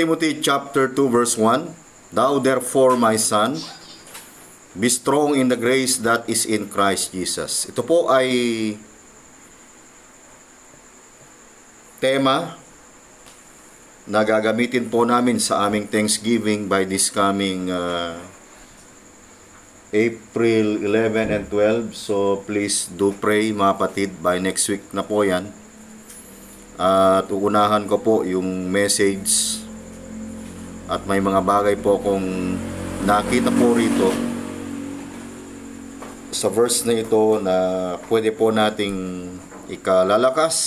Timothy chapter 2 verse 1, Thou therefore, my son, be strong in the grace that is in Christ Jesus. Ito po ay tema na gagamitin po namin sa aming Thanksgiving by this coming April 11 and 12. So please do pray mga kapatid, by next week na po yan. At uunahan ko po yung message at may mga bagay po kung nakita po rito sa verse na ito na pwede po nating ikalalakas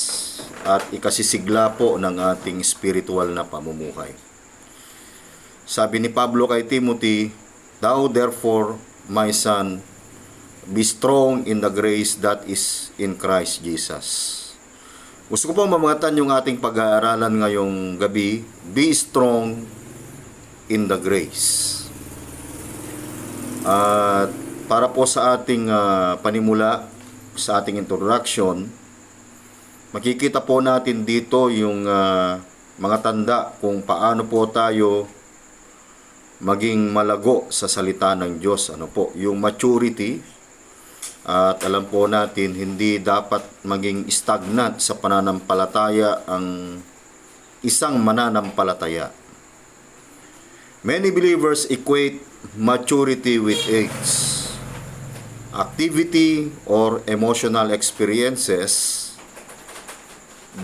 at ikasisigla po ng ating spiritual na pamumuhay. Sabi ni Pablo kay Timothy, Thou therefore, my son, be strong in the grace that is in Christ Jesus. Gusto ko pong mamangatan yung ating pag-aaralan ngayong gabi, be strong in the grace. At para po sa ating panimula, sa ating introduction, makikita po natin dito yung mga tanda kung paano po tayo maging malago sa salita ng Diyos. Ano po, yung maturity. At alam po natin, hindi dapat maging stagnant sa pananampalataya ang isang mananampalataya. Many believers equate maturity with age, activity, or emotional experiences,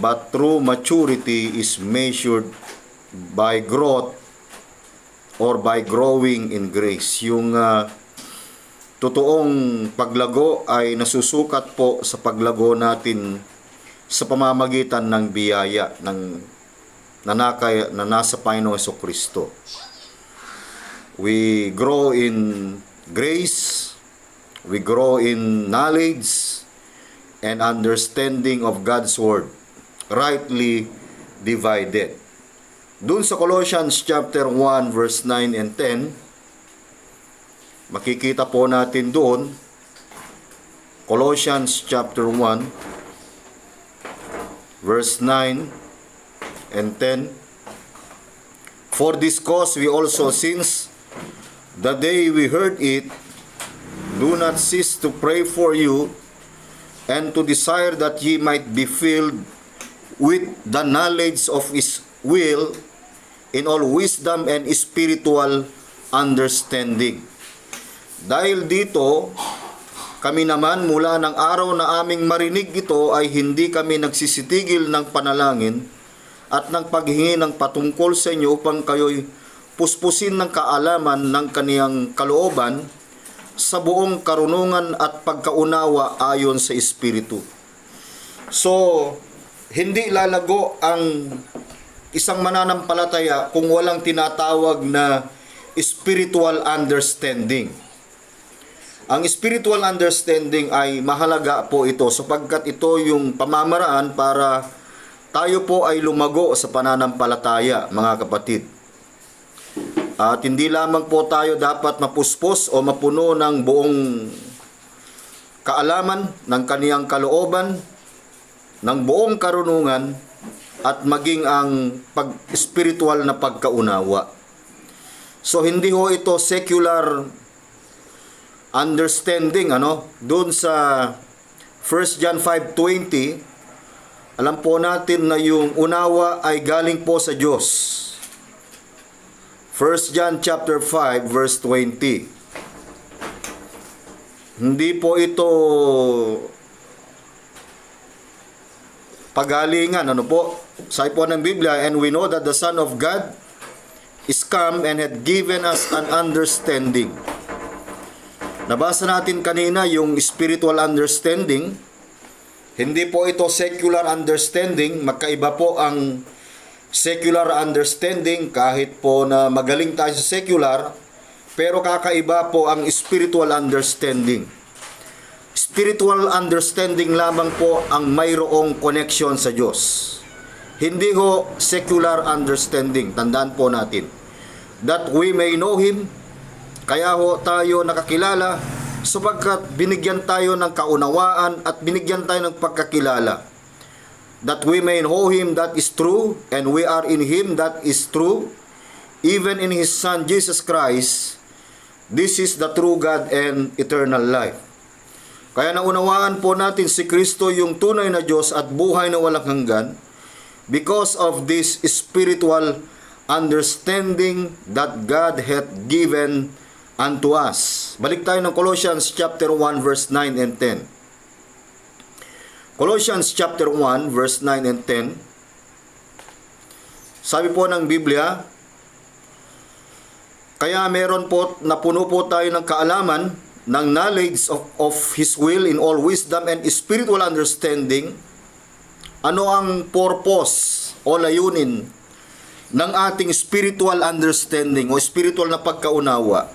but true maturity is measured by growth or by growing in grace. Yung totoong paglago ay nasusukat po sa paglago natin sa pamamagitan ng biyaya na nasa Panginoong Jesucristo. We grow in grace, we grow in knowledge and understanding of God's Word, rightly divided. Doon sa Colossians chapter 1 verse 9 and 10, makikita po natin doon, Colossians chapter 1 verse 9 and 10, For this cause we also, since the day we heard it, do not cease to pray for you and to desire that ye might be filled with the knowledge of His will in all wisdom and spiritual understanding. Dahil dito, kami naman mula ng araw na aming marinig ito ay hindi kami nagsisitigil ng panalangin at ng paghingi ng patungkol sa inyo upang kayo'y puspusin ng kaalaman ng kaniyang kalooban sa buong karunungan at pagkaunawa ayon sa Espiritu. So, hindi lalago ang isang mananampalataya kung walang tinatawag na spiritual understanding. Ang spiritual understanding ay mahalaga po ito sapagkat ito yung pamamaraan para tayo po ay lumago sa pananampalataya, mga kapatid. At hindi lamang po tayo dapat mapuspos o mapuno ng buong kaalaman ng kaniyang kalooban, ng buong karunungan, at maging ang spiritual na pagkaunawa. So hindi ho ito secular understanding, doon sa 1 John 5:20, alam po natin na yung unawa ay galing po sa Diyos. 1 John chapter 5 verse 20. Hindi po ito pagalingan, Sabi po ng Biblia, and we know that the Son of God is come and had given us an understanding. Nabasa natin kanina yung spiritual understanding. Hindi po ito secular understanding. Magkaiba po ang secular understanding, kahit po na magaling tayo sa secular, pero kakaiba po ang spiritual understanding. Spiritual understanding lamang po ang mayroong connection sa Diyos. Hindi ho secular understanding. Tandaan po natin. That we may know Him. Kaya ho tayo nakakilala sapagkat binigyan tayo ng kaunawaan at binigyan tayo ng pagkakilala. that we may know Him that is true, and we are in Him that is true, even in His Son Jesus Christ. This is the true God and eternal life. Kaya naunawaan po natin si Kristo yung tunay na Diyos at buhay na walang hanggan because of this spiritual understanding that God hath given unto us. Balik tayo ng Colossians chapter 1 verse 9 and 10. Colossians chapter 1 verse 9 and 10. Sabi po ng Biblia, kaya meron po, napuno po tayo ng kaalaman, ng knowledge of His will in all wisdom and spiritual understanding. Ano ang purpose o layunin ng ating spiritual understanding o spiritual na pagkaunawa?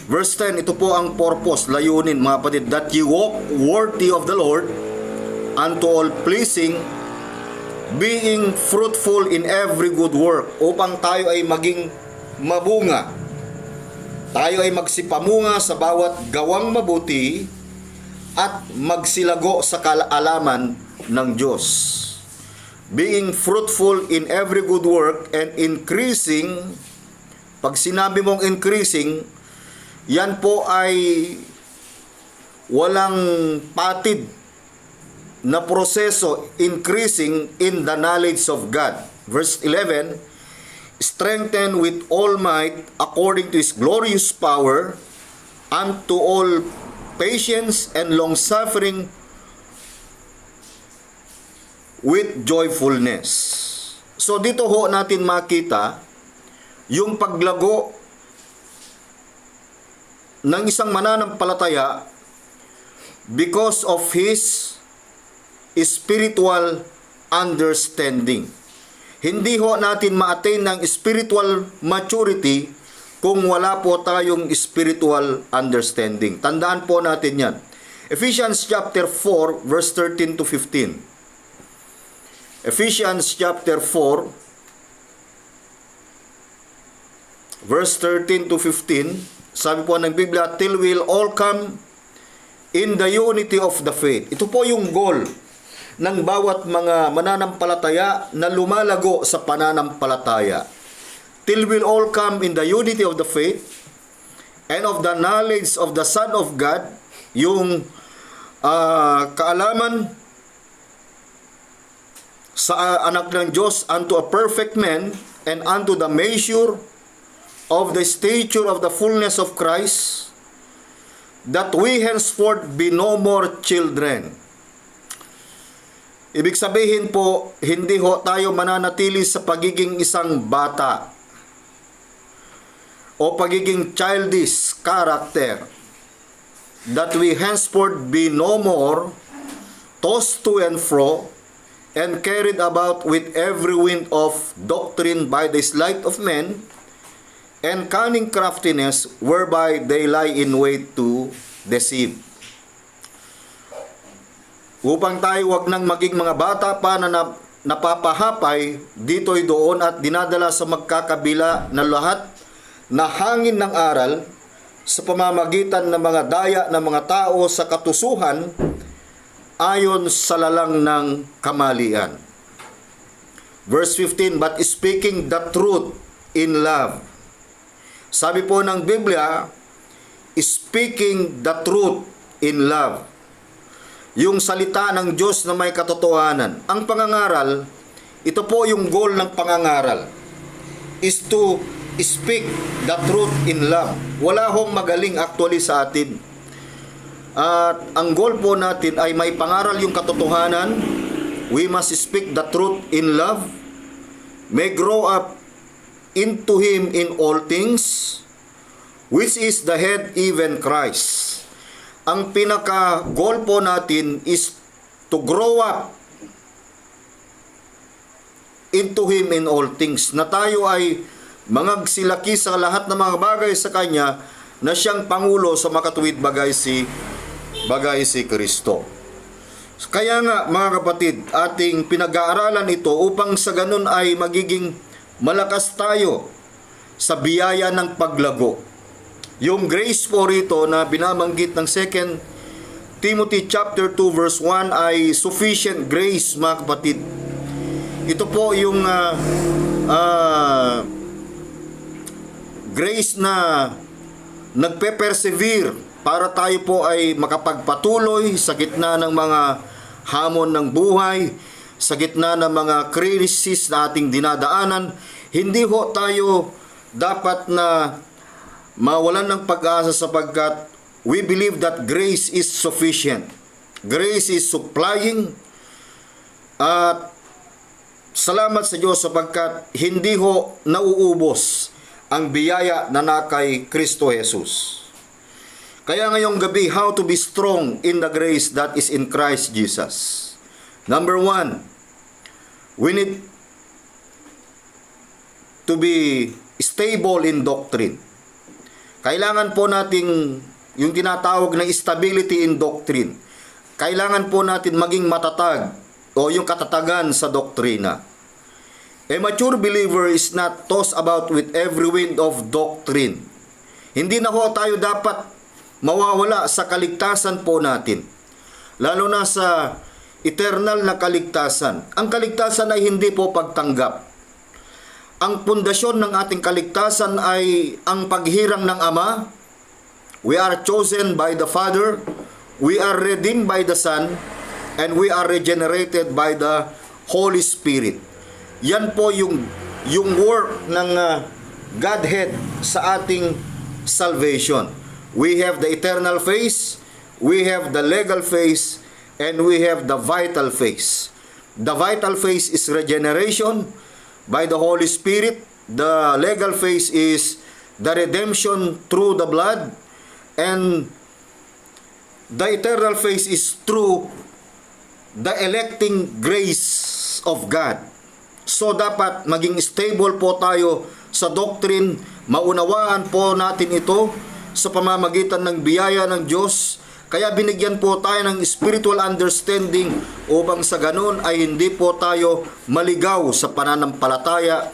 Verse 10, ito po ang purpose, layunin mga kapatid, that you walk worthy of the Lord, unto all pleasing, being fruitful in every good work, upang tayo ay maging mabunga. Tayo ay magsipamunga sa bawat gawang mabuti at magsilago sa kaalaman ng Diyos. Being fruitful in every good work and increasing, pag sinabi mong increasing, yan po ay walang patid na proseso, increasing in the knowledge of God. Verse 11, strengthened with all might according to His glorious power, unto all patience and long-suffering with joyfulness. So dito ho natin makita yung paglago ng isang mananampalataya because of his spiritual understanding. Hindi ho natin ma-attain ng spiritual maturity kung wala po tayong spiritual understanding. Tandaan po natin yan. Ephesians chapter 4 verse 13 to 15. Ephesians chapter 4 verse 13 to 15, sabi po ng Biblia, till we'll all come in the unity of the faith. Ito po yung goal ng bawat mga mananampalataya na lumalago sa pananampalataya. Till we'll all come in the unity of the faith and of the knowledge of the Son of God, yung kaalaman sa anak ng Diyos, unto a perfect man, and unto the measure of the stature of the fullness of Christ, that we henceforth be no more children. Ibig sabihin po, hindi ho tayo mananatili sa pagiging isang bata o pagiging childish character, that we henceforth be no more tossed to and fro and carried about with every wind of doctrine by the sleight of men and cunning craftiness, whereby they lie in wait to deceive. Upang tayo wag nang maging mga bata pa na napapahapay dito'y doon at dinadala sa magkakabila na lahat na hangin ng aral sa pamamagitan ng mga daya ng mga tao sa katusuhan ayon sa lalang ng kamalian. Verse 15, but speaking the truth in love. Sabi po ng Biblia, speaking the truth in love. Yung salita ng Diyos na may katotohanan. Ang pangangaral, ito po yung goal ng pangangaral, is to speak the truth in love. Wala hong magaling actually sa atin. At ang goal po natin ay may pangaral yung katotohanan. We must speak the truth in love. May grow up into Him in all things, which is the head, even Christ. Ang pinaka-goal po natin is to grow up into Him in all things. Na tayo ay mangagsilaki sa lahat ng mga bagay sa Kanya na Siyang Pangulo sa makatuwid bagay si Kristo. Kaya nga mga kapatid, ating pinag-aaralan ito upang sa ganun ay magiging malakas tayo sa biyaya ng paglago. Yung grace po rito na binabanggit ng 2 Timothy chapter 2 verse 1 ay sufficient grace, mga kapatid. Ito po yung grace na nagpe-persevere para tayo po ay makapagpatuloy sa gitna ng mga hamon ng buhay, sa gitna ng mga crisis na ating dinadaanan. Hindi ho tayo dapat na mawalan ng pag-asa sapagkat we believe that grace is sufficient. Grace is supplying. At salamat sa Diyos sapagkat hindi ho nauubos ang biyaya na kay Kristo Jesus. Kaya ngayong gabi, how to be strong in the grace that is in Christ Jesus. Number 1, we need to be stable in doctrine. Kailangan po nating yung tinatawag na stability in doctrine. Kailangan po natin maging matatag o yung katatagan sa doktrina. A mature believer is not tossed about with every wind of doctrine. Hindi na ho tayo dapat mawawala sa kaligtasan po natin. Lalo na sa eternal na kaligtasan. Ang kaligtasan ay hindi po pagtanggap. Ang pundasyon ng ating kaligtasan ay ang paghirang ng Ama. We are chosen by the Father, we are redeemed by the Son, and we are regenerated by the Holy Spirit. Yan po yung work ng Godhead sa ating salvation. We have the eternal face, we have the legal face, and we have the vital face. The vital face is regeneration by the Holy Spirit. The legal face is the redemption through the blood. And the eternal face is through the electing grace of God. So dapat maging stable po tayo sa doctrine, maunawaan po natin ito sa pamamagitan ng biyaya ng Diyos. Kaya binigyan po tayo ng spiritual understanding upang sa ganun ay hindi po tayo maligaw sa pananampalataya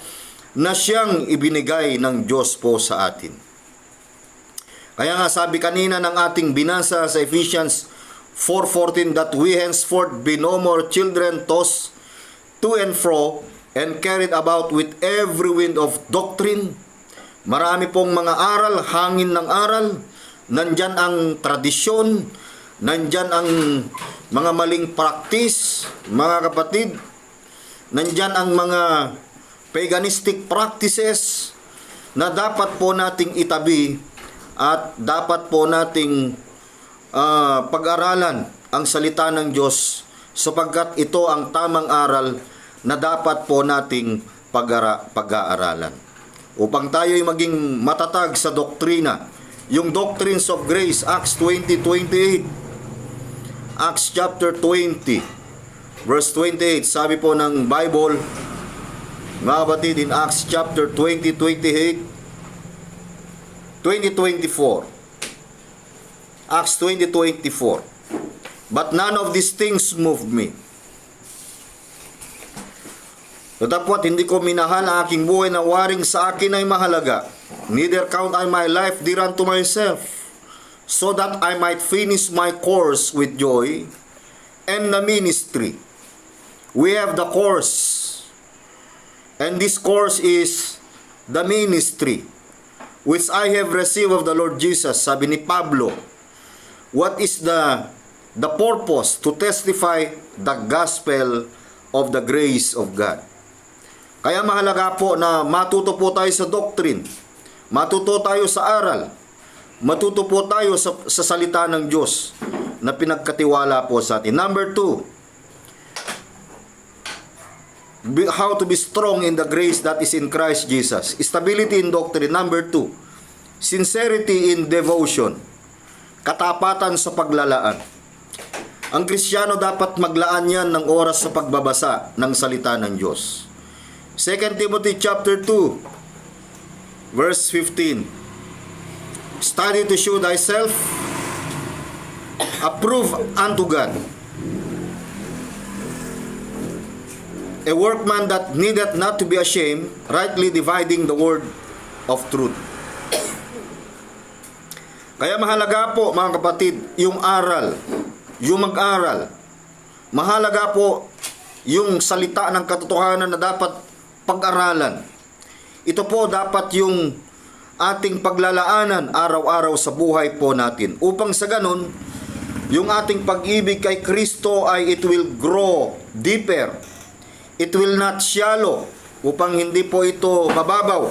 na siyang ibinigay ng Diyos po sa atin. Kaya nga sabi kanina ng ating binasa sa Ephesians 4:14 that we henceforth be no more children tossed to and fro and carried about with every wind of doctrine. Marami pong mga aral, hangin ng aral. Nandyan ang tradisyon, nandyan ang mga maling practice, mga kapatid. Nandyan ang mga paganistic practices na dapat po nating itabi at dapat po nating pag-aralan ang salita ng Diyos sapagkat ito ang tamang aral na dapat po nating pag-aaralan. Upang tayo ay maging matatag sa doktrina, yung doctrines of grace, Acts 20:28. Acts chapter 20, verse 28, sabi po ng Bible, mga kapatid, in Acts chapter 20:24. Acts 20:24. But none of these things moved me. Datapwat hindi ko minahal ang aking buhay na waring sa akin ay mahalaga. Neither count I my life dear unto myself, so that I might finish my course with joy and the ministry. We have the course, and this course is the ministry which I have received of the Lord Jesus. Sabi ni Pablo, what is the purpose? To testify the gospel of the grace of God. Kaya mahalaga po na matuto po tayo sa doctrine, matuto tayo sa aral, matuto po tayo sa salita ng Diyos na pinagkatiwala po sa atin. Number 2, how to be strong in the grace that is in Christ Jesus. Stability in doctrine. Number 2, sincerity in devotion. Katapatan sa paglalaan. Ang Kristiyano dapat maglaan yan ng oras sa pagbabasa ng salita ng Diyos. 2 Timothy chapter 2, verse 15. Study to show thyself approved unto God, a workman that needeth not to be ashamed, rightly dividing the word of truth. Kaya mahalaga po, mga kapatid, yung aral. yung mag-aral. Mahalaga po yung salita ng katotohanan na dapat pag-aralan. Ito po dapat yung ating paglalaanan araw-araw sa buhay po natin. Upang sa ganun, yung ating pag-ibig kay Kristo ay it will grow deeper. It will not shallow. Upang hindi po ito mababaw.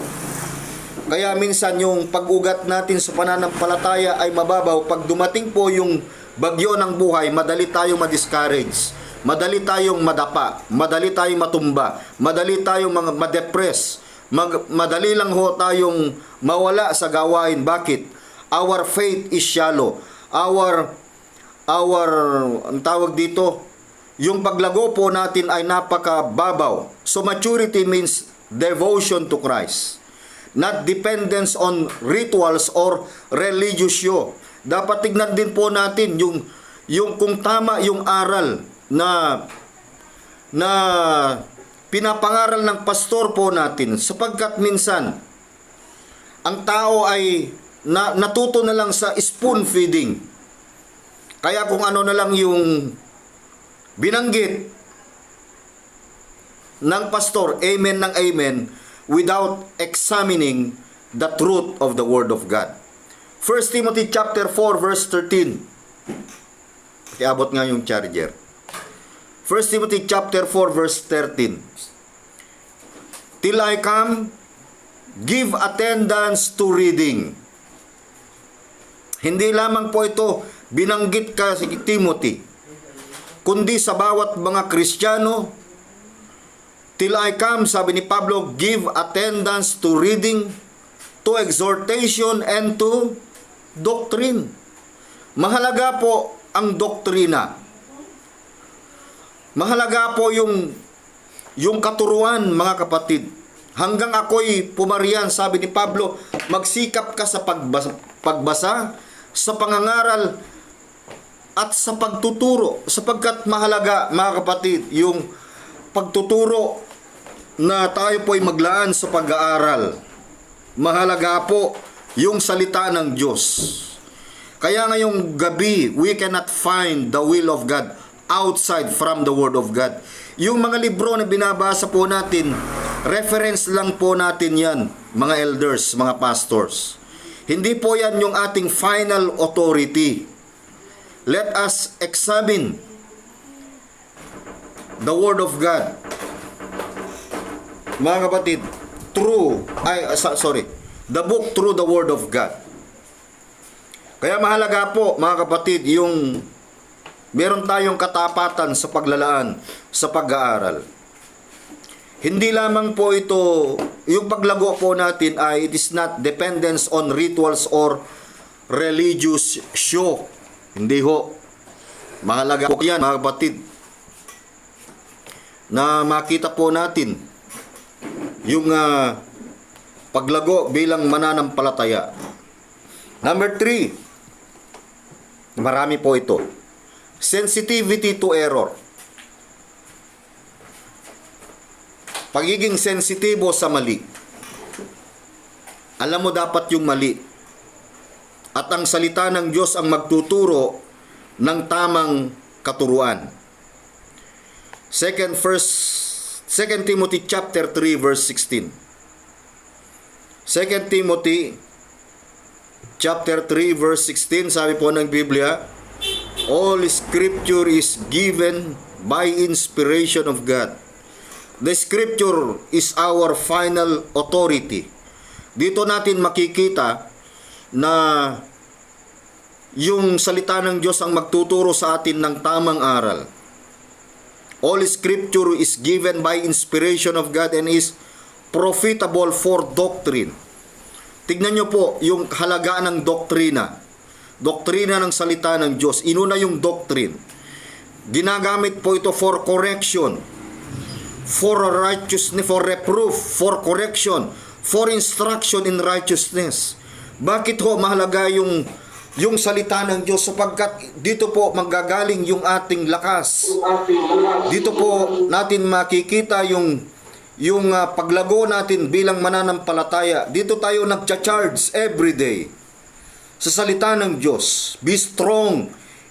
Kaya minsan yung pag-ugat natin sa pananampalataya ay mababaw. Pag dumating po yung bagyo ng buhay, madali tayong ma-discourage. Madali tayong madapa. Madali tayong matumba. Madali tayong ma-depress. Madali lang ho tayong mawala sa gawain. Bakit? Our faith is shallow. Ang tawag dito, yung paglago po natin ay napakababaw. So maturity means devotion to Christ. Not dependence on rituals or religious show. Dapat tignan din po natin yung kung tama yung aral na pinapangaral ng pastor po natin, sapagkat minsan ang tao ay natuto na lang sa spoon feeding. Kaya kung ano na lang yung binanggit ng pastor, amen ng amen, without examining the truth of the Word of God. 1 Timothy chapter 4 verse 13. Iabot nga yung charger. 1 Timothy chapter 4 verse 13. Till I come, give attendance to reading. Hindi lamang po ito binanggit ka si Timothy, kundi sa bawat mga Kristiyano. Till I come, sabi ni Pablo, give attendance to reading, to exhortation, and to doctrine. Mahalaga po ang doktrina. Mahalaga po yung katuruan, mga kapatid. Hanggang ako'y pumariyan, sabi ni Pablo, magsikap ka sa pagbasa, sa pangangaral, at sa pagtuturo. Sapagkat mahalaga, mga kapatid, yung pagtuturo na tayo po'y maglaan sa pag-aaral. Mahalaga po yung salita ng Diyos. Kaya ngayong gabi, we cannot find the will of God outside from the Word of God. Yung mga libro na binabasa po natin, reference lang po natin yan, mga elders, mga pastors. Hindi po yan yung ating final authority. Let us examine the Word of God. Mga kapatid, the book through the Word of God. Kaya mahalaga po, mga kapatid, yung meron tayong katapatan sa paglalaan, sa pag-aaral. Hindi lamang po ito, yung paglago po natin ay it is not dependence on rituals or religious show. Hindi ho. Mahalaga po yan, mga kapatid, na makita po natin yung paglago bilang mananampalataya. Number 3, marami po ito. Sensitivity to error. Pagiging sensitibo sa mali. Alam mo dapat yung mali. At ang salita ng Diyos ang magtuturo ng tamang katuruan. 2 Timothy chapter 3 verse 16. 2 Timothy chapter 3 verse 16, sabi po ng Biblia, all scripture is given by inspiration of God. The scripture is our final authority. Dito natin makikita na yung salita ng Diyos ang magtuturo sa atin ng tamang aral. All scripture is given by inspiration of God and is profitable for doctrine. Tignan nyo po yung halagaan ng doktrina. Doktrina ng salita ng Diyos. Inuna yung doctrine. Ginagamit po ito for correction, for righteousness, for reproof, for correction, for instruction in righteousness. Bakit ho mahalaga yung salita ng Diyos? Sapagkat dito po manggagaling yung ating lakas. Dito po natin makikita yung paglago natin bilang mananampalataya. Dito tayo nagcha-charge every day sa salita ng Diyos. Be strong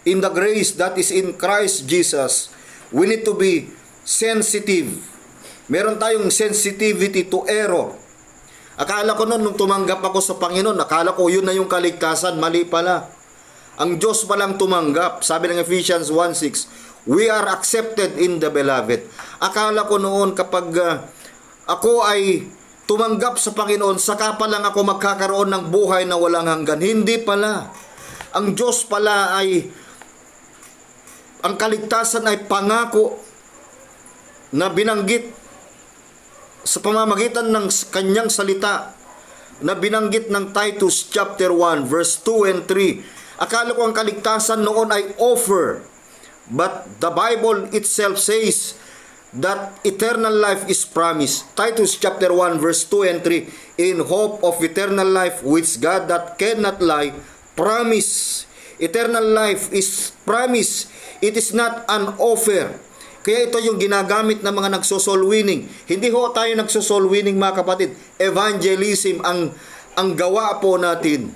in the grace that is in Christ Jesus, we need to be sensitive. Meron tayong sensitivity to error. Akala ko noon, nung tumanggap ako sa Panginoon, akala ko yun na yung kaligtasan. Mali pala. Ang Diyos palang tumanggap. Sabi ng Ephesians 1:6, we are accepted in the beloved. Akala ko noon kapag ako ay tumanggap sa Panginoon, saka pa lang ako magkakaroon ng buhay na walang hanggan. Hindi pala. Ang Diyos pala ay, ang kaligtasan ay pangako na binanggit sa pamamagitan ng kanyang salita, na binanggit ng Titus chapter 1 verse 2 and 3. Akala ko ang kaligtasan noon ay offer, but the Bible itself says that eternal life is promised. Titus chapter 1 verse 2 and 3, in hope of eternal life which God that cannot lie promise. Eternal life is promise. It is not an offer. Kaya ito yung ginagamit ng mga nagso-soul winning. Hindi ho tayo nagso-soul winning, mga kapatid. Evangelism ang gawa po natin.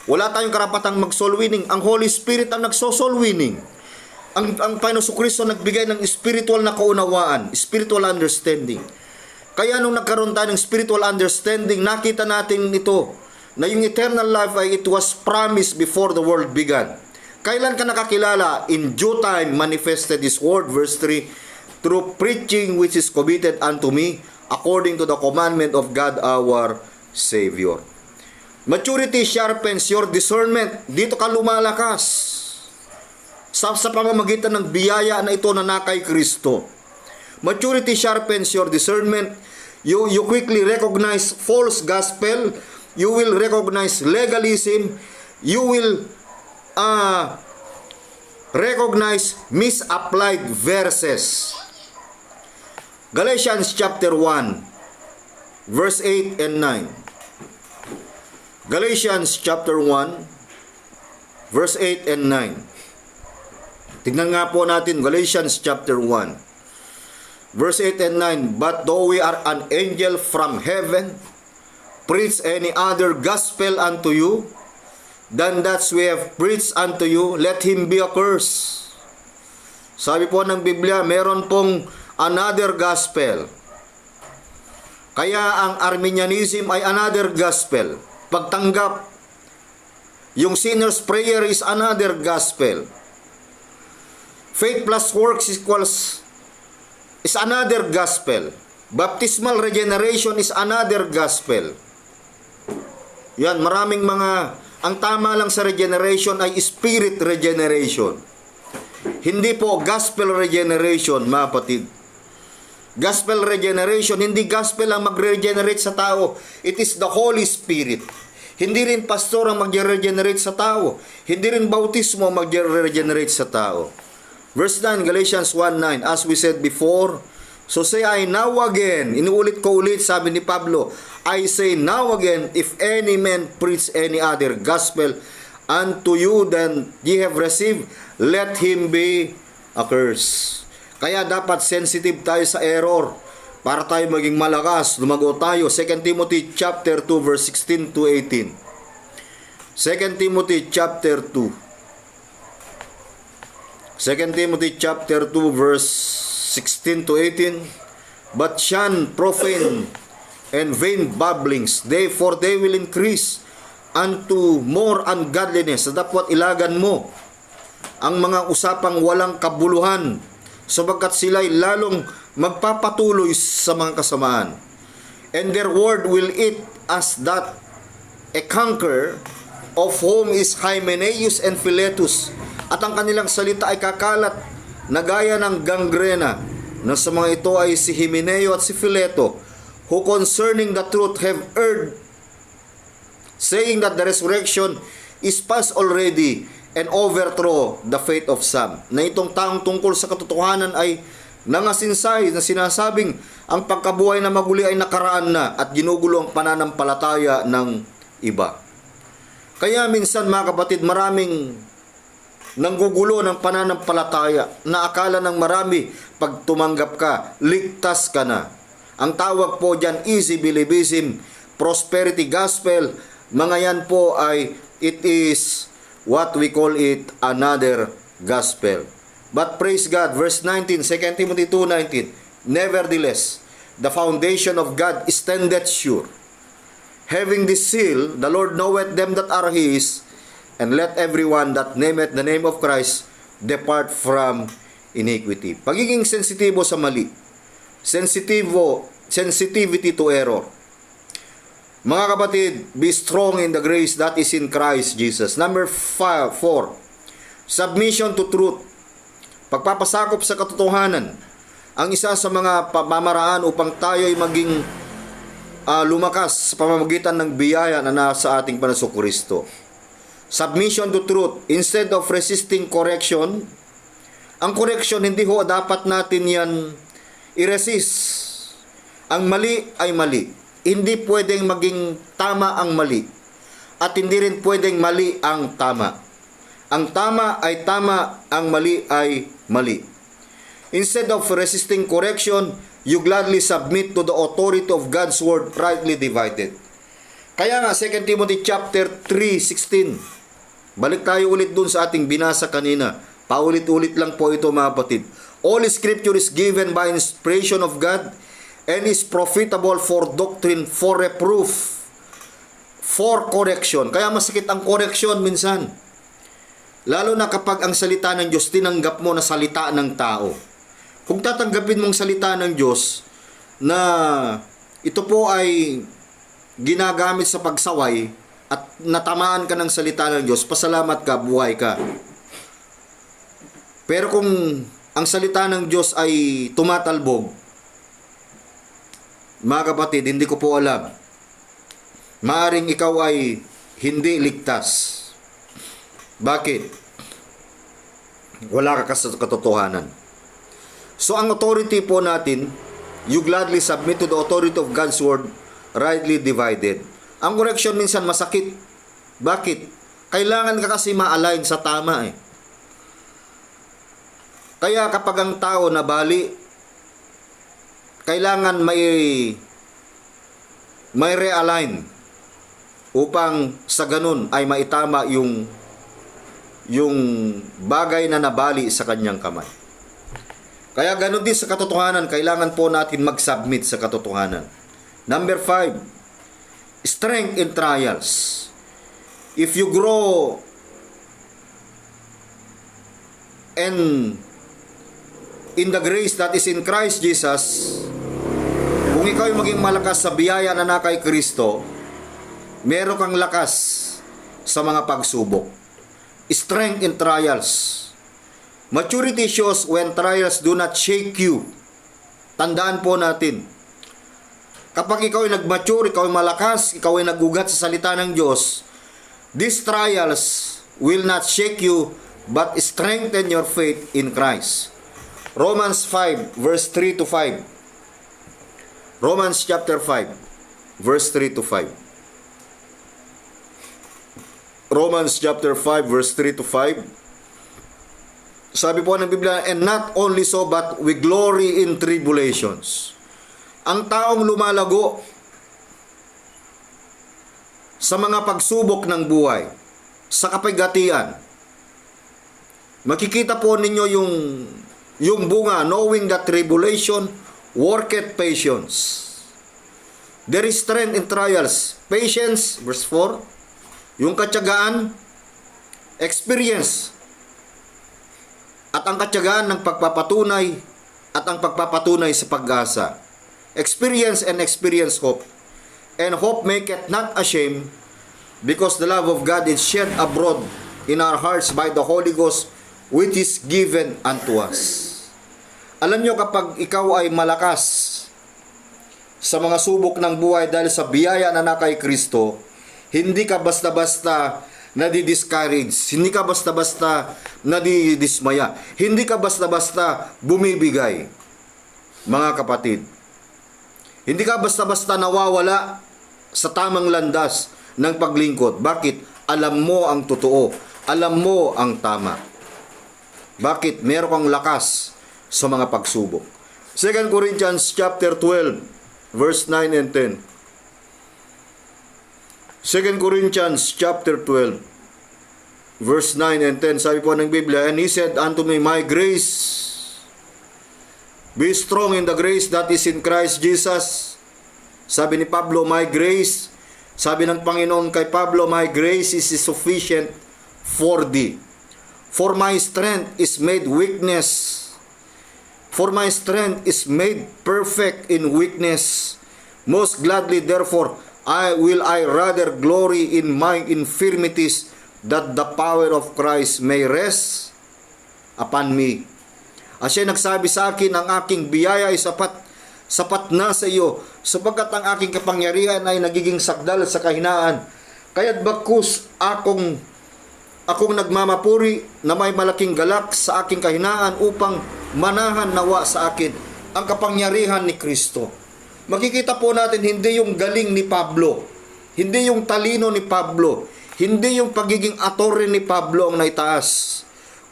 Wala tayong karapatang mag-soul winning. Ang Holy Spirit ang nagso-soul winning. Ang Panginoon Kristo nagbigay ng spiritual na kaunawaan, spiritual understanding. Kaya nung nagkaroon tayo ng spiritual understanding, nakita natin ito, na yung eternal life ay it was promised before the world began. Kailan ka nakakilala? In due time manifested His word, verse 3, through preaching which is committed unto me, according to the commandment of God our Savior. Maturity sharpens your discernment. Dito ka lumalakas sa pamamagitan ng biyaya na ito na kay Kristo. Maturity sharpens your discernment. You quickly recognize false gospel. You will recognize legalism. You will recognize misapplied verses. Galatians chapter 1 verse 8 and 9. Galatians chapter 1 verse 8 and 9. Tignan nga po natin Galatians chapter 1 verse 8 and 9. But though we are an angel from heaven, preach any other gospel unto you than that we have preached unto you, let him be accursed. Sabi po ng Biblia, meron pong another gospel. Kaya ang Arminianism ay another gospel. Pagtanggap, yung sinner's prayer is another gospel. Faith plus works is another gospel. Baptismal regeneration is another gospel. Yan, maraming mga, ang tama lang sa regeneration ay spirit regeneration. Hindi po gospel regeneration, mga kapatid. Gospel regeneration, hindi gospel ang mag-regenerate sa tao. It is the Holy Spirit. Hindi rin pastor ang mag-regenerate sa tao. Hindi rin bautismo ang mag-regenerate sa tao. Verse 9, Galatians 1:9, as we said before, so say I now again, inuulit ko ulit, sabi ni Pablo, I say now again, if any man preach any other gospel unto you than ye have received, let him be accursed. Kaya dapat sensitive tayo sa error para tayo maging malakas, lumago tayo. 2 Timothy chapter 2 verse 16 to 18. 2 Timothy chapter 2. 2 Timothy chapter 2 verse 16 to 18. But shun profane and vain babblings, for they will increase unto more ungodliness. Dapat ilagan mo ang mga usapang walang kabuluhan, sapagkat sila'y lalong magpapatuloy sa mga kasamaan. And their word will eat as that a canker, of whom is Hymenaeus and Philetus. At ang kanilang salita ay kakalat na gaya ng gangrena, na sa mga ito ay si Hymeneo at si Phileto, who concerning the truth have erred, saying that the resurrection is past already, and overthrow the faith of some. Na itong taong tungkol sa katotohanan ay nangasinsay na sinasabing ang pagkabuhay na maguli ay nakaraan na at ginugulo ang pananampalataya ng iba. Kaya minsan, mga kapatid, maraming nanggugulo ng pananampalataya na akala ng marami pag tumanggap ka, ligtas ka na. Ang tawag po dyan, easy believism, prosperity gospel, mga yan po ay it is what we call it another gospel. But praise God, verse 19, 2 Timothy 2:19, nevertheless, the foundation of God standeth sure, having this seal, the Lord knoweth them that are His, and let everyone that nameth the name of Christ depart from iniquity. Pagiging sensitibo sa mali, sensitivity to error. Mga kapatid, be strong in the grace that is in Christ Jesus. Number 4, submission to truth. Pagpapasakop sa katotohanan. Ang isa sa mga pamamaraan upang tayo ay maging lumakas sa pamamagitan ng biyaya na nasa ating Panginoong Kristo. Submission to truth. Instead of resisting correction, ang correction hindi ho dapat natin yan i-resist. Ang mali ay mali. Hindi pwedeng maging tama ang mali. At hindi rin pwedeng mali ang tama. Ang tama ay tama, ang mali ay mali. Instead of resisting correction, you gladly submit to the authority of God's word rightly divided. Kaya nga 2 Timothy chapter 3:16. Balik tayo ulit dun sa ating binasa kanina. Paulit-ulit lang po ito mga kapatid. All scripture is given by inspiration of God and is profitable for doctrine, for reproof, for correction. Kaya masakit ang correction minsan. Lalo na kapag ang salita ng Diyos tinanggap mo na salita ng tao. Kung tatanggapin mong salita ng Diyos na ito po ay ginagamit sa pagsaway at natamaan ka ng salita ng Diyos, pasalamat ka, buhay ka. Pero kung ang salita ng Diyos ay tumatalbog, mga kapatid, hindi ko po alam. Maaring ikaw ay hindi ligtas. Bakit? Wala ka sa katotohanan. So ang authority po natin, you gladly submit to the authority of God's word, rightly divided. Ang correction minsan masakit. Bakit? Kailangan ka kasi ma-align sa tama eh. Kaya kapag ang tao nabali, kailangan may realign upang sa ganun ay maitama yung bagay na nabali sa kanyang kamay. Kaya ganun din sa katotohanan, kailangan po natin mag-submit sa katotohanan. Number 5, strength in trials. If you grow in the grace that is in Christ Jesus, kung ikaw ay maging malakas sa biyaya na kay Kristo, meron kang lakas sa mga pagsubok. Strength in trials. Maturity shows when trials do not shake you. Tandaan po natin, kapag ikaw ay nag-mature, ikaw ay malakas, ikaw ay nagugat sa salita ng Diyos, these trials will not shake you, but strengthen your faith in Christ. Romans 5, verse 3 to 5. Romans chapter 5, verse 3 to 5. Romans chapter 5, verse 3 to 5. Sabi po ng Biblia, and not only so, but we glory in tribulations. Ang taong lumalago sa mga pagsubok ng buhay, sa kapigatian, makikita po ninyo yung bunga, knowing that tribulation worketh patience. There is strength in trials. Patience, verse 4. Yung katyagaan, experience. At ang katyagaan ng pagpapatunay at ang pagpapatunay sa pag-asa. Experience and experience hope. And hope maketh not ashamed, because the love of God is shed abroad in our hearts by the Holy Ghost, which is given unto us. Alam nyo, kapag ikaw ay malakas sa mga subok ng buhay dahil sa biyaya na kay Kristo, hindi ka basta-basta nadi-discourage, hindi ka basta-basta nadidismaya, hindi ka basta-basta bumibigay. Mga kapatid, hindi ka basta-basta nawawala sa tamang landas ng paglingkod. Bakit? Alam mo ang totoo, alam mo ang tama. Bakit? Meron kang lakas sa mga pagsubok. 2 Corinthians chapter 12, verse 9 and 10. 2 Corinthians chapter 12, verse 9 and 10, sabi po ng Biblia, and he said unto me, my grace, be strong in the grace that is in Christ Jesus. Sabi ni Pablo, my grace, sabi ng Panginoon kay Pablo, my grace is sufficient for thee. For my strength is made weakness. For my strength is made perfect in weakness. Most gladly, therefore, I rather glory in my infirmities, that the power of Christ may rest upon me. At siya nagsabi sa akin, ang aking biyaya ay sapat na sa iyo, sapagkat ang aking kapangyarihan ay nagiging sakdal sa kahinaan. Kaya't bagkus akong nagmamapuri na may malaking galak sa aking kahinaan upang manahan nawa sa akin ang kapangyarihan ni Kristo. Makikita po natin, hindi yung galing ni Pablo, hindi yung talino ni Pablo, hindi yung pagiging atore ni Pablo ang naitaas,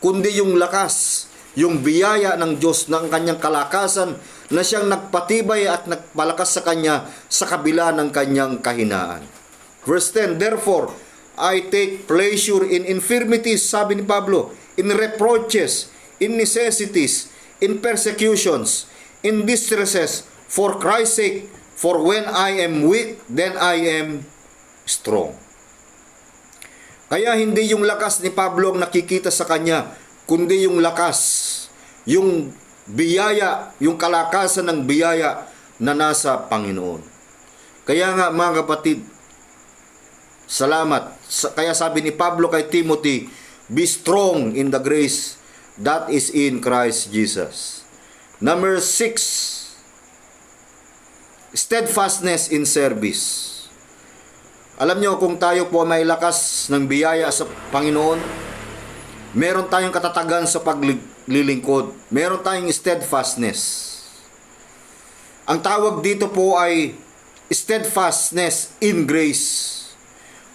kundi yung lakas, yung biyaya ng Diyos na ang kanyang kalakasan na siyang nagpatibay at nagpalakas sa kanya sa kabila ng kanyang kahinaan. Verse 10, therefore, I take pleasure in infirmities, sabi ni Pablo, in reproaches, in necessities, in persecutions, in distresses, for Christ's sake, for when I am weak, then I am strong. Kaya hindi yung lakas ni Pablo ang nakikita sa kanya, kundi yung lakas, yung biyaya, yung kalakasan ng biyaya na nasa Panginoon. Kaya nga mga kapatid, salamat. Kaya sabi ni Pablo kay Timothy, be strong in the grace that is in Christ Jesus. Number 6, steadfastness in service. Alam nyo, kung tayo po may lakas ng biyaya sa Panginoon, meron tayong katatagan sa paglilingkod. Meron tayong steadfastness. Ang tawag dito po ay steadfastness in grace.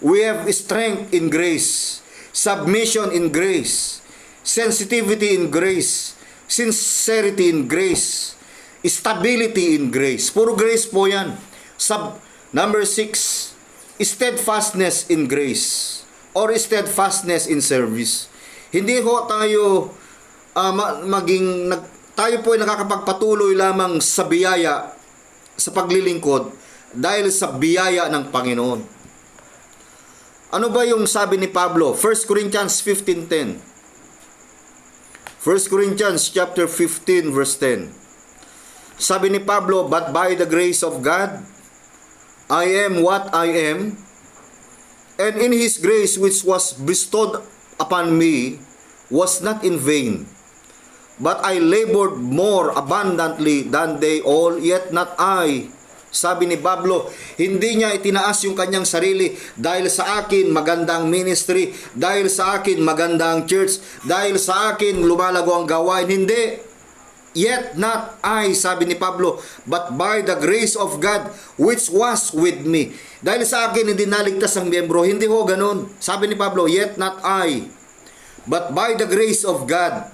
We have strength in grace, submission in grace, sensitivity in grace, sincerity in grace, stability in grace. Puro grace po yan. Number 6, steadfastness in grace or steadfastness in service. Hindi ho tayo tayo po ay nakakapagpatuloy lamang sa biyaya sa paglilingkod dahil sa biyaya ng Panginoon. Ano ba yung sabi ni Pablo? 1 Corinthians 15:10. 1 Corinthians chapter 15 verse 10. Sabi ni Pablo, but by the grace of God, I am what I am, and in His grace which was bestowed upon me was not in vain. But I labored more abundantly than they all, yet not I. Sabi ni Pablo, hindi niya itinaas yung kanyang sarili dahil sa akin magandang ministry, dahil sa akin magandang church, dahil sa akin lumalago ang gawain. Hindi. Yet not I, sabi ni Pablo, but by the grace of God which was with me. Dahil sa akin hindi naligtas ang miyembro. Hindi ho ganun. Sabi ni Pablo, yet not I, but by the grace of God.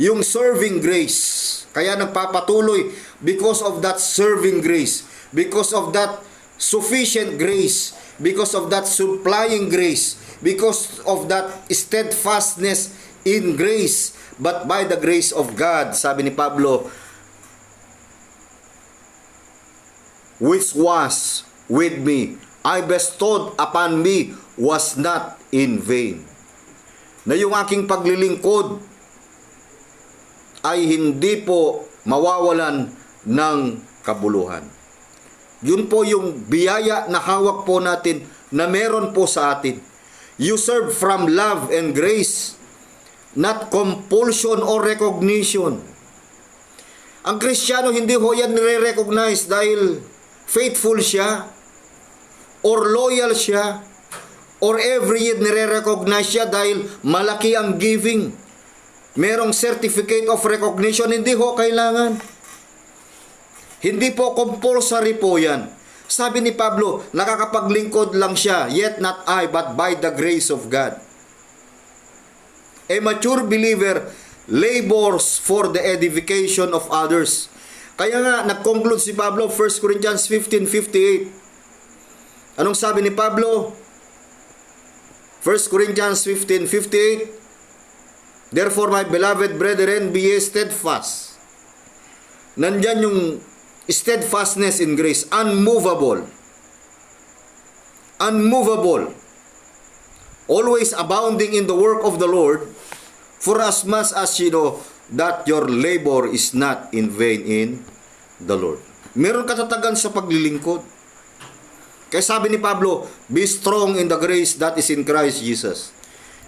Yung serving grace. Kaya nagpapatuloy because of that serving grace, because of that sufficient grace, because of that supplying grace, because of that steadfastness in grace, but by the grace of God, sabi ni Pablo, which was with me, I bestowed upon me was not in vain. Na yung aking paglilingkod ay hindi po mawawalan ng kabuluhan. Yun po yung biyaya na hawak po natin na meron po sa atin. You serve from love and grace, not compulsion or recognition. Ang Kristiyano hindi ho yan nire-recognize dahil faithful siya or loyal siya or every year nire-recognize siya dahil malaki ang giving. Merong certificate of recognition, hindi ho kailangan. Hindi po compulsory po yan. Sabi ni Pablo, nakakapaglingkod lang siya, yet not I, but by the grace of God. A mature believer labors for the edification of others. Kaya nga, nag-conclude si Pablo, 1 Corinthians 15:58. Anong sabi ni Pablo? 1 Corinthians 15:58, therefore, my beloved brethren, be ye steadfast. Nandyan yung steadfastness in grace, unmovable. Unmovable. Always abounding in the work of the Lord, for as much as you know that your labor is not in vain in the Lord. Meron katatagan sa paglilingkod. Kaya sabi ni Pablo, be strong in the grace that is in Christ Jesus.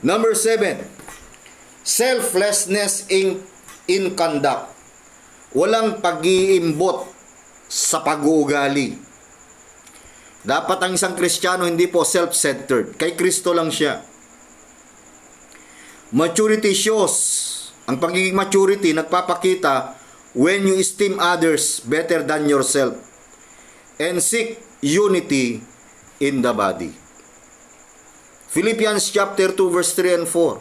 Number 7, selflessness in conduct. Walang pag-iimbot sa pag-uugali. Dapat ang isang Kristiyano hindi po self-centered. Kay Kristo lang siya. Maturity shows. Ang pagiging maturity nagpapakita when you esteem others better than yourself and seek unity in the body. Philippians chapter 2 verse 3 and 4.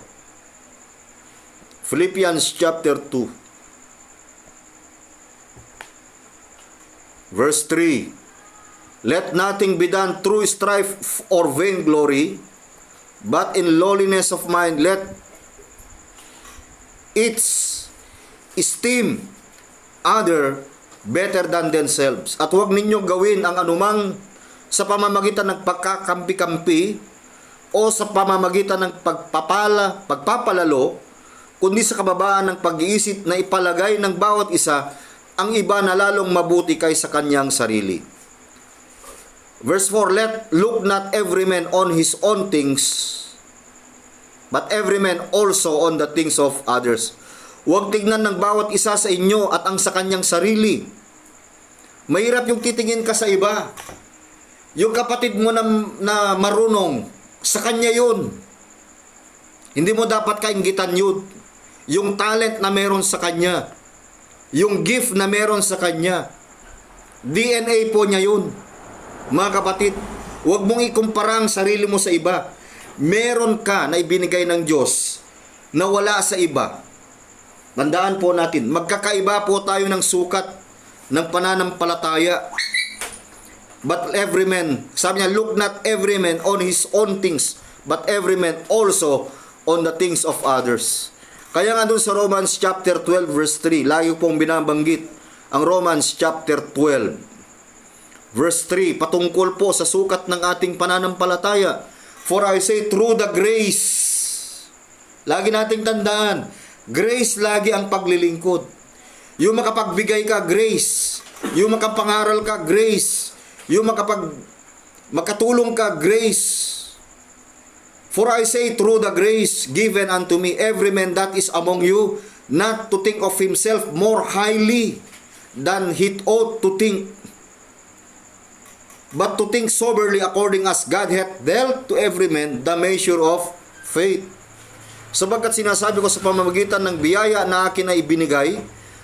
Philippians chapter 2 verse 3. Let nothing be done through strife or vainglory, but in lowliness of mind let each esteem other better than themselves. At huwag ninyo gawin ang anumang sa pamamagitan ng pagkakampi-kampi o sa pamamagitan ng pagpapalalo, kundi sa kababaan ng pag-iisip na ipalagay ng bawat isa ang iba na lalong mabuti kaysa kanyang sarili. Verse 4, look not every man on his own things, but every man also on the things of others. Huwag tignan ng bawat isa sa inyo at ang sa kanyang sarili. Mahirap yung titingin ka sa iba. Yung kapatid mo na marunong, sa kanya yun. Hindi mo dapat kainggitan yun. Yung talent na meron sa kanya. Yung gift na meron sa kanya. DNA po niya yun. Mga kapatid, huwag mong ikumpara ang sarili mo sa iba. Meron ka na ibinigay ng Diyos na wala sa iba. Tandaan po natin, magkakaiba po tayo ng sukat ng pananampalataya. But every man, sabi niya, look not every man on his own things, but every man also on the things of others. Kaya nga doon sa Romans chapter 12 verse 3, lagi pong binabanggit ang Romans chapter 12. Verse 3, patungkol po sa sukat ng ating pananampalataya. For I say, through the grace. Lagi nating tandaan, grace lagi ang paglilingkod. Yung makapagbigay ka, grace. Yung makapangaral ka, grace. Yung makatulong ka, grace. For I say, through the grace given unto me, every man that is among you, not to think of himself more highly than he ought to think, but to think soberly according as God hath dealt to every man the measure of faith. Sabagkat sinasabi ko sa pamamagitan ng biyaya na akin na ibinigay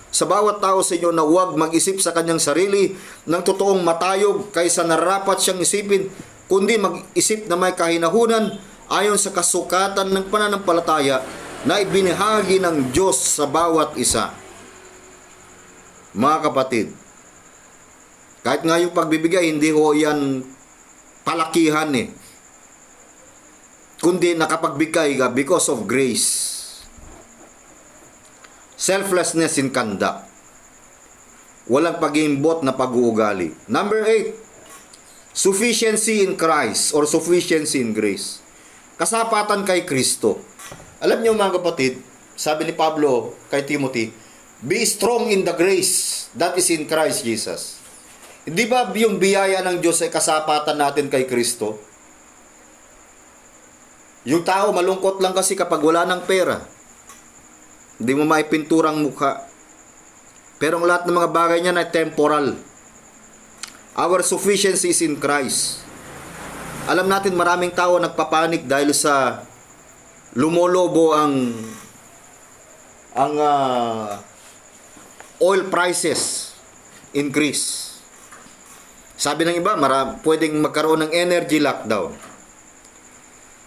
sa bawat tao sa inyo na huwag mag-isip sa kanyang sarili ng totoong matayog kaysa narapat siyang isipin, kundi mag-isip na may kahinahunan ayon sa kasukatan ng pananampalataya na ibinahagi ng Diyos sa bawat isa. Mga kapatid, kahit nga yung pagbibigay, hindi ho yan palakihan kundi nakapagbigay ka because of grace. Selflessness in conduct. Walang pag-iimbot na pag-uugali. Number 8, sufficiency in Christ or sufficiency in grace. Kasapatan kay Kristo. Alam niyo mga kapatid, sabi ni Pablo kay Timothy, be strong in the grace that is in Christ Jesus. Hindi ba yung biyaya ng Diyos ay kasapatan natin kay Kristo? Yung tao malungkot lang kasi kapag wala ng pera. Hindi mo maipinturang mukha. Pero ang lahat ng mga bagay niya ay temporal. Our sufficiency is in Christ. Alam natin maraming tao nagpapanik dahil sa lumolobo ang oil prices increase. Sabi ng iba, pwedeng magkaroon ng energy lockdown.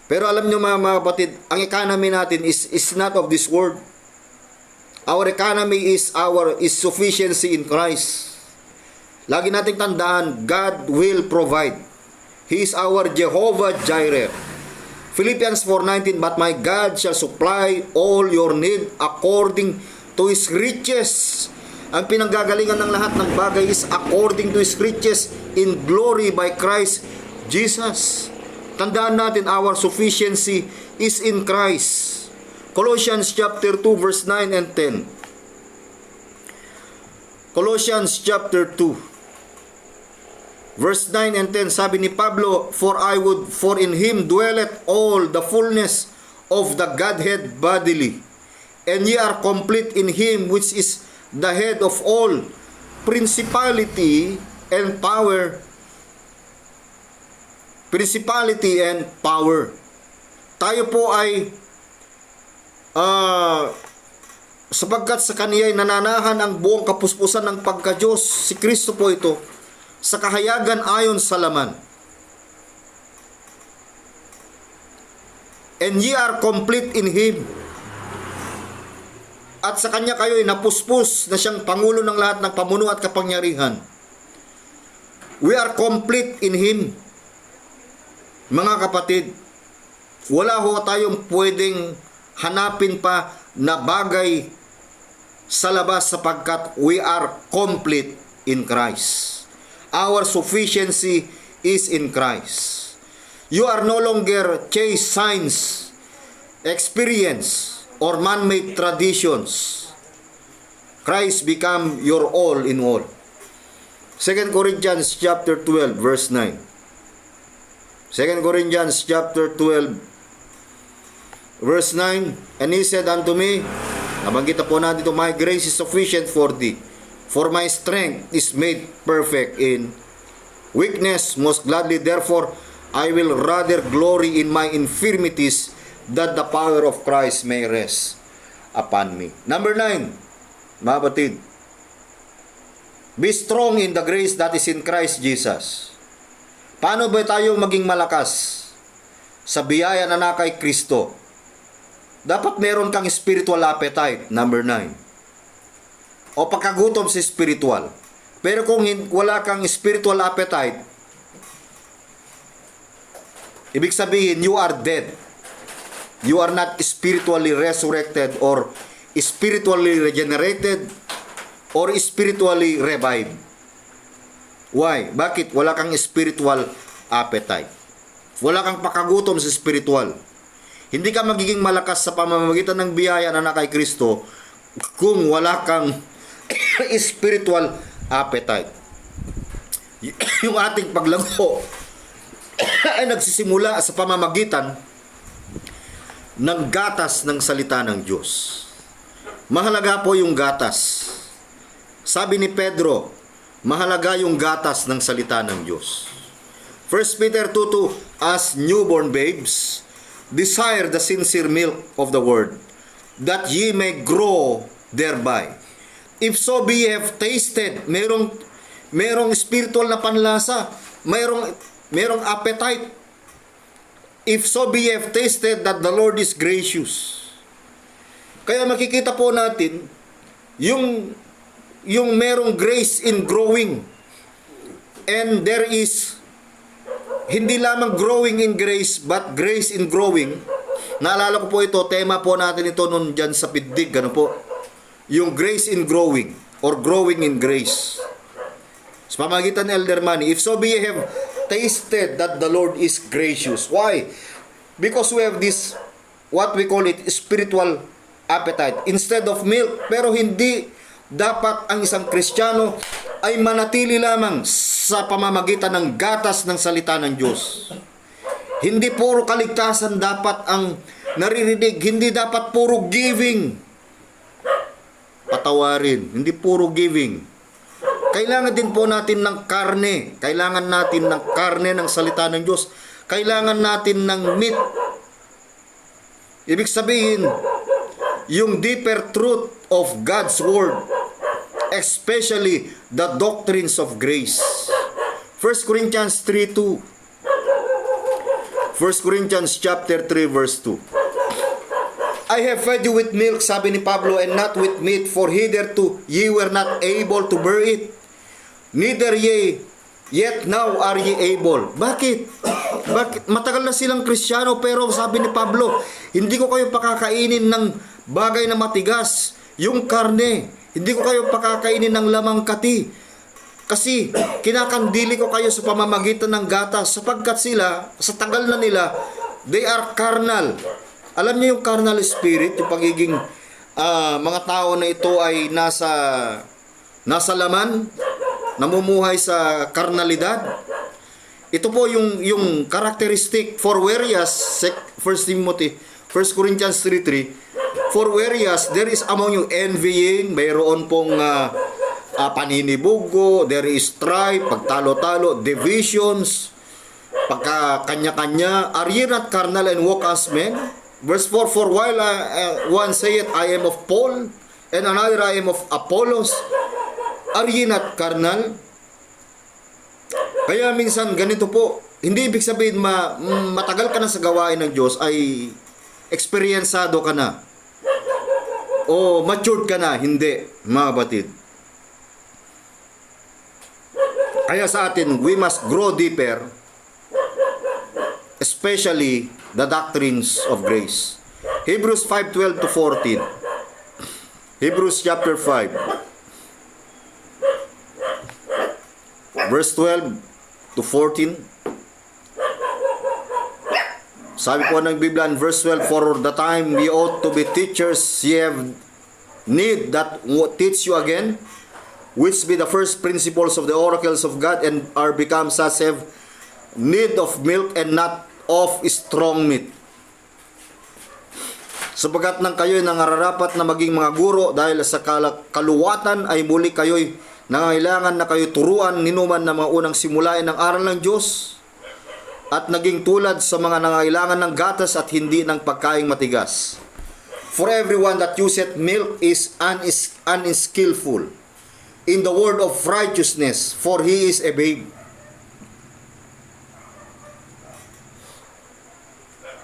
Pero alam nyo mga kapatid, ang economy natin is not of this world. Our economy is sufficiency in Christ. Lagi nating tandaan, God will provide. He is our Jehovah Jireh. Philippians 4:19, but my God shall supply all your need according to His riches. Ang pinanggagalingan ng lahat ng bagay is according to His riches in glory by Christ Jesus. Tandaan natin, our sufficiency is in Christ. Colossians chapter 2 verse 9 and 10. Colossians chapter 2 verse 9 and 10, sabi ni Pablo, for in Him dwelleth all the fullness of the Godhead bodily, and ye are complete in Him which is the head of all principality and power. Principality and power. Tayo po ay sapagkat sa Kaniya ay nananahan ang buong kapuspusan ng pagka-Diyos. Si Kristo po ito, sa kahayagan ayon sa laman. And ye are complete in Him. At sa Kanya kayo ay napuspos na siyang Pangulo ng lahat ng pamuno at kapangyarihan. We are complete in Him. Mga kapatid, wala ho tayong pwedeng hanapin pa na bagay sa labas sapagkat we are complete in Christ. Our sufficiency is in Christ. You are no longer chase signs, experience, or man-made traditions. Christ become your all in all. 2 Corinthians chapter 12 verse 9. 2 Corinthians chapter 12 verse 9, and He said unto me, nabanggit na po natin ito, my grace is sufficient for thee, for my strength is made perfect in weakness. Most gladly therefore I will rather glory in my infirmities, that the power of Christ may rest upon me. Number 9, mga batid, be strong in the grace that is in Christ Jesus. Paano ba tayo maging malakas sa biyaya na kay Kristo? Dapat meron kang spiritual appetite, number 9. O pagkagutom sa spiritual. Pero kung wala kang spiritual appetite, ibig sabihin, you are dead. You are not spiritually resurrected or spiritually regenerated or spiritually revived. Why? Bakit? Wala kang spiritual appetite. Wala kang pakagutom sa spiritual. Hindi ka magiging malakas sa pamamagitan ng biyaya na kay Kristo kung wala kang spiritual appetite. Yung ating paglago ay nagsisimula sa pamamagitan ng gatas ng salita ng Diyos. Mahalaga po yung gatas. Sabi ni Pedro, mahalaga yung gatas ng salita ng Diyos. 1 Peter 2:2, as newborn babes, desire the sincere milk of the word, that ye may grow thereby. If so be ye have tasted, merong spiritual na panlasa, merong appetite. If so be ye have tasted that the Lord is gracious. Kaya makikita po natin yung merong grace in growing. And there is hindi lamang growing in grace, but grace in growing. Naalala ko po ito, tema po natin ito noon dyan sa Piddig, ano po? Yung grace in growing, or growing in grace. Sa pamagitan ng Elder Manny, if so be ye have tasted that the Lord is gracious. Why? Because we have this, what we call it, spiritual appetite. Instead of milk, pero hindi dapat ang isang Kristiyano ay manatili lamang sa pamamagitan ng gatas ng salita ng Diyos. Hindi puro kaligtasan dapat ang naririnig. Hindi dapat puro giving. Patawarin. Hindi puro giving. Kailangan din po natin ng karne. Kailangan natin ng karne ng salita ng Diyos. Kailangan natin ng meat. Ibig sabihin, yung deeper truth of God's Word, especially the doctrines of grace. 1 Corinthians 3:2. 1 Corinthians chapter 3 verse 2. I have fed you with milk, sabi ni Pablo, and not with meat, for hitherto ye were not able to bear it. Neither ye, yet now are ye able. Bakit? Bakit? Matagal na silang Kristiyano, pero sabi ni Pablo, hindi ko kayo pakakainin ng bagay na matigas, yung karne. Hindi ko kayo pakakainin ng lamang kati. Kasi kinakandili ko kayo sa pamamagitan ng gatas, sapagkat sila, sa tagal na nila, they are carnal. Alam niyo yung carnal spirit, yung pagiging mga tao na ito ay nasa laman, namumuhay sa karnalidad. Ito po yung characteristic. For whereas 1 Corinthians 3:3, for whereas there is among you envying, mayroon pong paninibugo, there is strife, pagtalo-talo, divisions, pagka-kanya-kanya. Are ye not carnal and walk as men? Verse 4, for while one saith, I am of Paul, and another I am of Apollos, are ye not carnal? Kaya minsan ganito po, hindi ibig sabihin matagal ka na sa gawain ng Diyos ay eksperyensado ka na o matured ka na. Hindi, mga batid. Kaya sa atin, we must grow deeper, especially the doctrines of grace. Hebrews 5:12 to 14. Hebrews chapter 5. Verse 12 to 14. Sabi po ng Biblia in verse 12, for the time we ought to be teachers, ye have need that teach you again, which be the first principles of the oracles of God, and are become such have need of milk and not of strong meat. Sapagat nang kayo'y nangararapat na maging mga guro, dahil sa kaluwatan ay muli kayo'y nangangailangan na kayo turuan ninuman na mga unang simulain ng aral ng Diyos, at naging tulad sa mga nangangailangan ng gatas at hindi ng pagkaing matigas. For everyone that useth milk is unskillful in the word of righteousness, for he is a babe.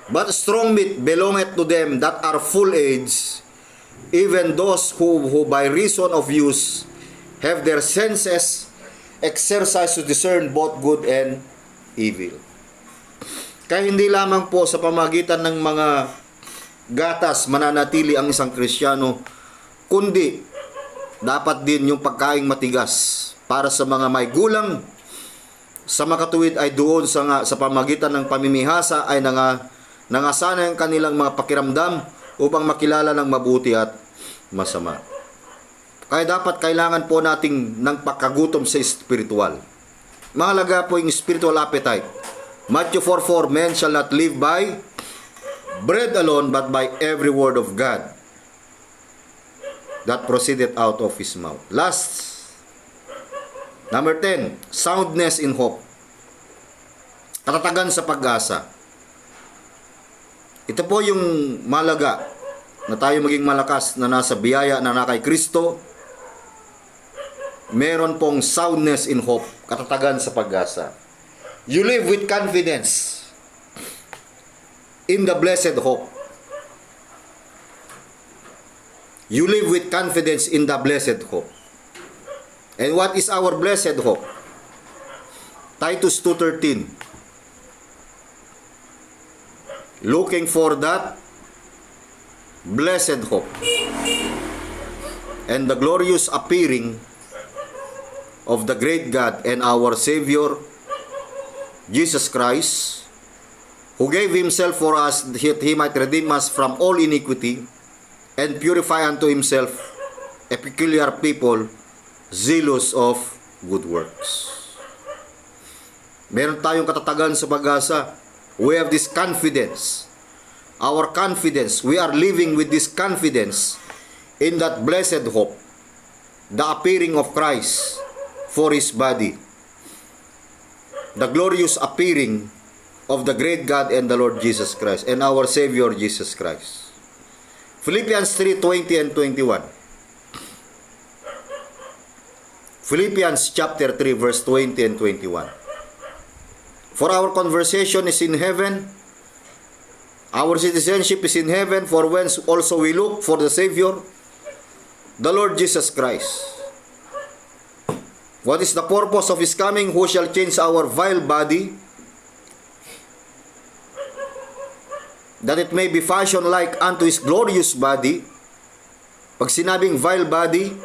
But strong meat belongeth to them that are full age, even those who by reason of use have their senses exercised to discern both good and evil. Kaya hindi lamang po sa pamagitan ng mga gatas mananatili ang isang Kristiyano, kundi dapat din yung pagkaing matigas para sa mga may gulang, sa makatuwid ay doon sa pamagitan ng pamimihasa ay nangasana ang kanilang mga pakiramdam upang makilala ng mabuti at masama. Kaya kailangan po nating ng pagkagutom sa spiritual. Mahalaga po yung spiritual appetite. Matthew 4:4, men shall not live by bread alone, but by every word of God that proceedeth out of His mouth. Last, number 10, soundness in hope. Katatagan sa pag-asa. Ito po yung malaga na tayo maging malakas na nasa biyaya na kay Kristo. Meron pong soundness in hope, katatagan sa pag-asa. You live with confidence in the blessed hope. You live with confidence in the blessed hope. And what is our blessed hope? Titus 2:13. Looking for that blessed hope and the glorious appearing of the great God and our Savior, Jesus Christ, who gave Himself for us that He might redeem us from all iniquity and purify unto Himself a peculiar people, zealous of good works. Meron tayong katatagan sa pag-asa. We have this confidence. Our confidence, we are living with this confidence in that blessed hope, the appearing of Christ for His body, the glorious appearing of the great God and the Lord Jesus Christ and our Savior Jesus Christ. Philippians 3:20 and 21. Philippians chapter 3 verse 20 and 21. For our conversation is in heaven, our citizenship is in heaven, for whence also we look for the Savior, the Lord Jesus Christ. What is the purpose of His coming? Who shall change our vile body that it may be fashioned like unto His glorious body. Pag sinabing vile body,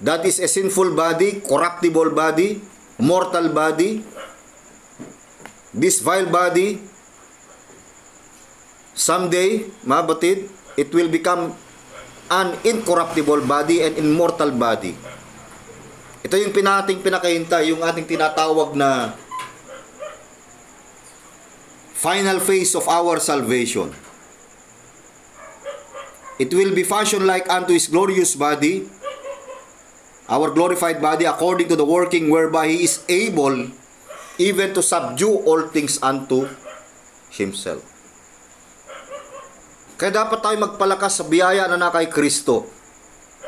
that is a sinful body, corruptible body, mortal body. This vile body, someday, mga batid, it will become an incorruptible body and immortal body. Ito yung ating pinakahintay, yung ating tinatawag na final phase of our salvation. It will be fashioned like unto His glorious body, our glorified body, according to the working whereby He is able even to subdue all things unto Himself. Kaya dapat tayo magpalakas sa biyaya na kay Kristo,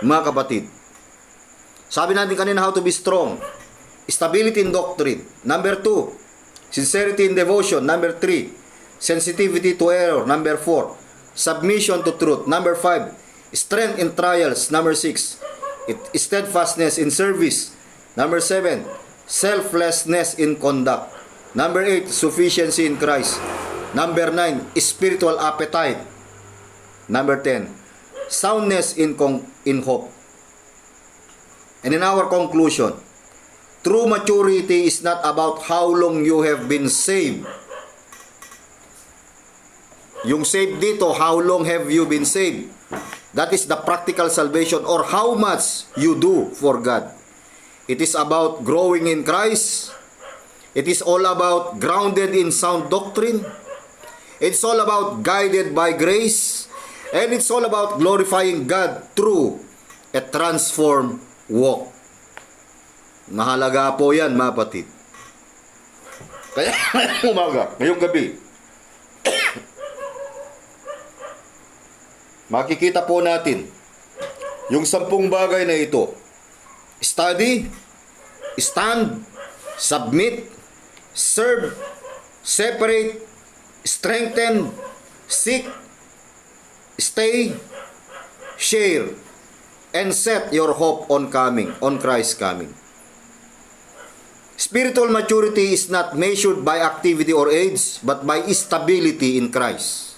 mga kapatid. Sabi natin kanina, how to be strong. Stability in doctrine. Number 2, sincerity in devotion. Number 3, sensitivity to error. Number 4, submission to truth. Number 5, strength in trials. Number 6, steadfastness in service. Number 7, selflessness in conduct. Number 8, sufficiency in Christ. Number 9, spiritual appetite. Number 10, soundness in hope. And in our conclusion, true maturity is not about how long you have been saved. Yung saved dito, how long have you been saved? That is the practical salvation, or how much you do for God. It is about growing in Christ. It is all about grounded in sound doctrine. It's all about guided by grace. And it's all about glorifying God through a transformed walk. Mahalaga po yan, mga kapatid. Kaya umaga, ngayong gabi, makikita po natin yung 10 bagay na ito. Study, stand, submit, serve, separate, strengthen, seek, stay, share, and set your hope on Christ's coming. Spiritual maturity is not measured by activity or age, but by stability in Christ.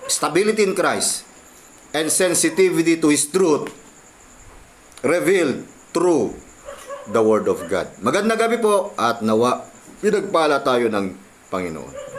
Stability in Christ and sensitivity to His truth revealed through the Word of God. Magandang gabi po at nawa pinagpala tayo ng Panginoon.